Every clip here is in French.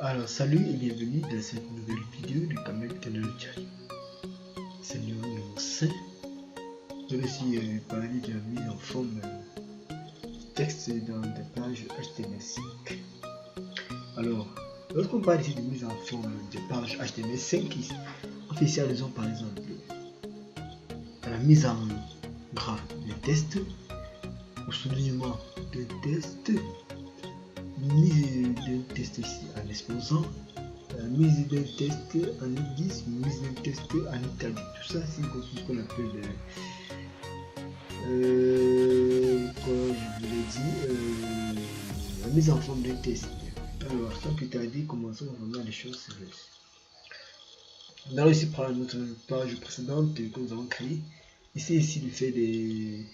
Alors salut et bienvenue dans cette nouvelle vidéo du Kamel Technology. C'est le numéro 5. Je vais aussi parler de la mise en forme texte dans des pages HTML5. Alors, lorsqu'on parle ici de mise en forme des pages HTML5, on fait ici allusion par exemple à la mise en gras des tests, au soulignement d'un test, mise d'un test ici en exposant, mise d'un test en indice, mise d'un test en italique. Tout ça, c'est ce qu'on appelle, comme je vous l'ai dit, la mise en forme d'un test. Alors, sans plus tarder, commençons vraiment les choses sérieuses. Nous allons ici prendre notre page précédente que nous avons créée. Ici, le fait des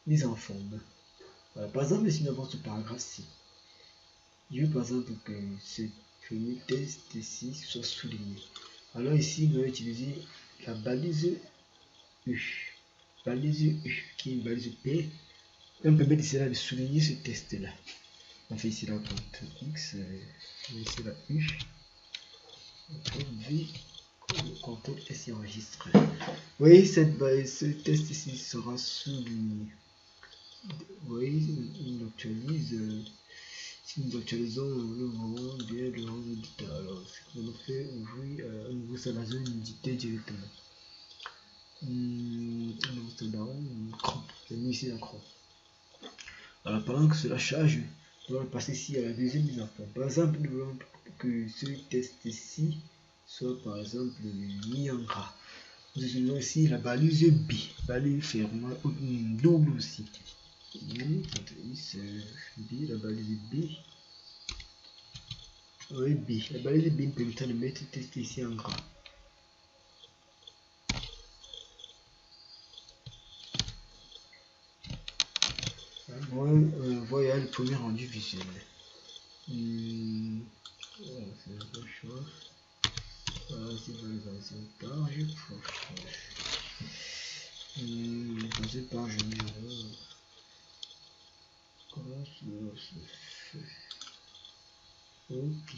mises en forme. Voilà. Par exemple, ici, nous avons ce paragraphe-ci. Je veux par exemple que ce premier test ici soit souligné. Alors ici, nous allons utiliser la balise U. Balise U qui est une balise P. On peut mettre ici là de souligner ce test là. On fait ici la CTRL X, ici la U, CTRL V, CTRL S et enregistre. Vous voyez, ce test ici sera souligné. Vous voyez, on actualise. Si nous actualisons le moment bien de l'éditeur, alors ce qu'on fait ouvrir un nouveau salon d'éditer directement. Un nouveau salon, c'est mis ici en cran. Alors pendant que cela charge, nous allons passer ici à la deuxième mise en forme. Par exemple, nous voulons que ce test ici soit par exemple mis en gras. Nous utilisons ici la balise B, balise fermée double aussi. B, la balise B. Oui, B. La balise B permettant de mettre le test ici en gras. Voilà le premier rendu visuel. Voilà, c'est la même chose. Voilà, c'est dans les anciennes pages. Dans cette page numéro. Comment cela se fait? Ok.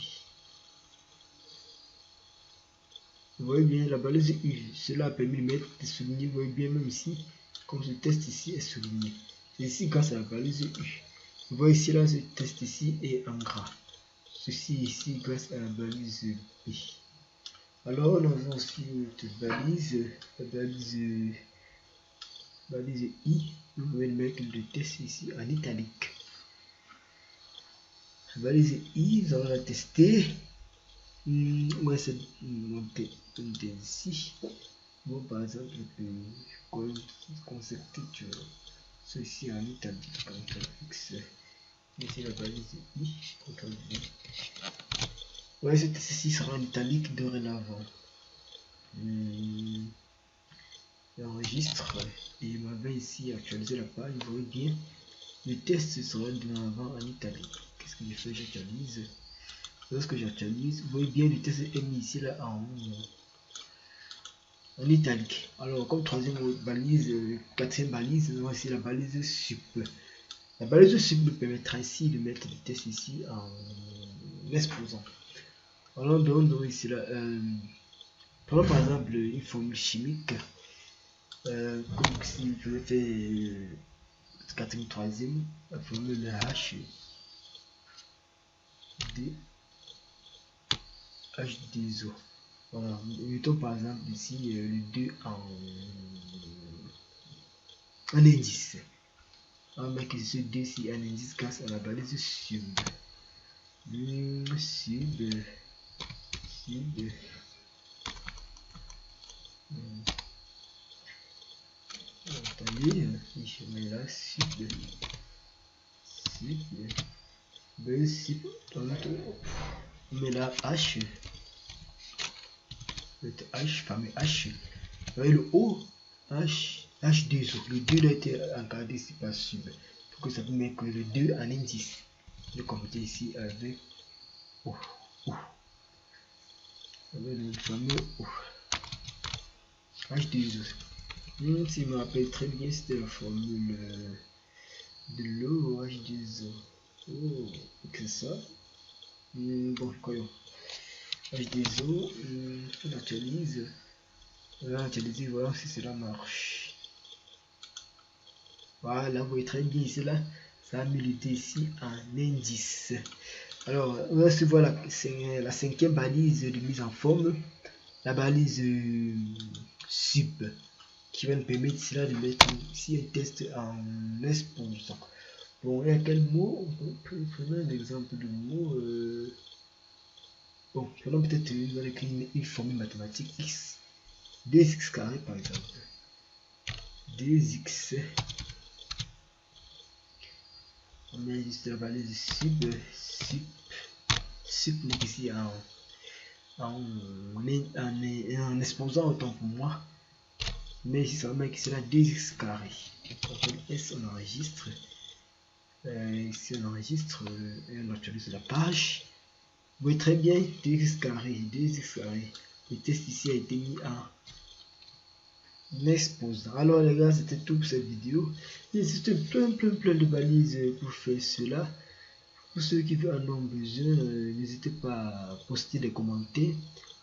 Vous voyez bien la balise U. Cela a permis de mettre de souligner. Vous voyez bien même ici, comme ce test ici est souligné. C'est ici grâce à la balise U. Vous voyez ici là, ce test ici est en gras. Ceci ici grâce à la balise B. Alors nous avons aussi notre balise, la balise I. Nous pouvons mettre le test ici en italique. La balise I, nous allons la tester. Moi c'est monté ici. Bon, par exemple, concepter ceci en italique. CTRL X. Ici la balise I. CTRL V. Ouais, ceci sera en italique dorénavant. J'enregistre et il m'avait ici actualisé la page. Vous voyez bien, le test sera dorénavant en italique. Qu'est-ce que je fais? J'actualise. Lorsque j'actualise, vous voyez bien, le test est mis ici là en italique. Alors, comme troisième balise, quatrième balise, nous avons ici la balise sup. La balise sup me permettra ici de mettre le test ici en exposant. Alors, donc ici là, prenons par exemple une formule chimique, comme si je vais faire quatrième, troisième, la formule H H2O. Voilà, mettons par exemple ici le 2 en indice. On va mettre ce 2 ici en indice grâce à la balise sub. Sub. Attendez, je mets là sub. Sub. On met là H. Le H, fameux H. Vous voyez le O, H2O. Le 2 a été encadré ici par sub. Pour que ça vous mette que le 2 en indice. Je vais commenter ici avec O. Avec le fameux O. H2O. Si je me rappelle très bien, c'était la formule de l'eau H2O. Oh, c'est ça. Bon, voyons. H2O, on actualise. On va actualiser, voir si cela marche. Voilà, vous voyez très bien ici là, ça a mis le T ici en indice. Alors, on va se voir la cinquième balise de mise en forme, la balise sup, qui va nous permettre cela de mettre ici un test en exposant. Bon, il y a quel mot? Prenons un exemple de mot. Bon, prenons peut-être une formule mathématique x. 2x carré par exemple. 2x. On met juste la balise sup ici en exposant autant pour moi. Mais ici ça va mettre ici là 2x carré. S on enregistre. Ici on enregistre et on actualise la page. Vous voyez très bien 2x carré. Le test ici a été mis en exposant. Alors les gars, c'était tout pour cette vidéo. Il existe plein de balises pour faire cela. Pour ceux qui en ont besoin, n'hésitez pas à poster des commentaires.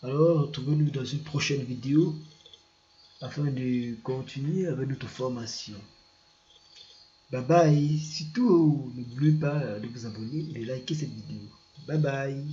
Alors retrouvez-nous dans une prochaine vidéo afin de continuer avec notre formation. Bye bye. Surtout, n'oubliez pas de vous abonner et de liker cette vidéo. Bye bye.